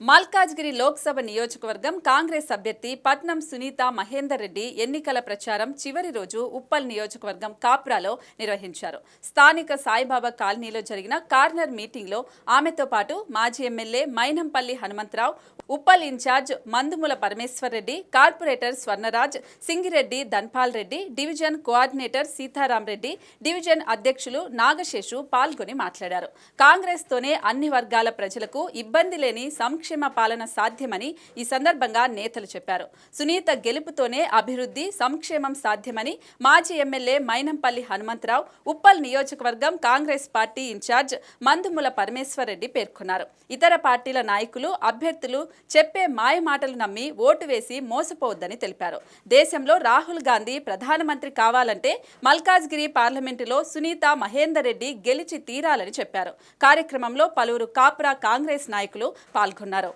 మల్కాజ్గిరి లోక్సభ నియోజకవర్గం కాంగ్రెస్ అభ్యర్థి పట్నం సునీత మహేందర్ రెడ్డి ఎన్నికల ప్రచారం చివరి రోజు ఉప్పల్ నియోజకవర్గం కాప్రాలో నిర్వహించారు. స్థానిక సాయిబాబా కాలనీలో జరిగిన కార్నర్ మీటింగ్లో ఆమెతో పాటు మాజీ MLA Mynampally Hanumantharao, Uppal incharge Mandumula Parameshwar Reddy, corporator Swarnaraj, Singireddy Dhanpal Reddy, division coordinator Sitaram Reddy, division అధ్యక్షులు నాగశేషు పాల్గొని మాట్లాడారు. కాంగ్రెస్ తోనే అన్ని వర్గాల ప్రజలకు ఇబ్బంది లేని సంక్షేమ పాలన సాధ్యమని ఈ సందర్భంగా నేతలు చెప్పారు. సునీత గెలుపుతోనే అభివృద్ధి, సంక్షేమం సాధ్యమని మాజీ ఎమ్మెల్యే మైనంపల్లి హనుమంతరావు, ఉప్పల్ నియోజకవర్గం కాంగ్రెస్ పార్టీ ఇన్ఛార్జ్ మందుముల పరమేశ్వర్ రెడ్డి పేర్కొన్నారు. ఇతర పార్టీల నాయకులు, అభ్యర్థులు చెప్పే మాయమాటలు నమ్మి ఓటు వేసి మోసపోవద్దని తెలిపారు. దేశంలో రాహుల్ గాంధీ ప్రధానమంత్రి కావాలంటే మల్కాజ్గిరి పార్లమెంటులో సునీత మహేందర్ రెడ్డి గెలిచి తీరాలని చెప్పారు. కార్యక్రమంలో పలువురు కాప్రా కాంగ్రెస్ నాయకులు పాల్గొన్నారు.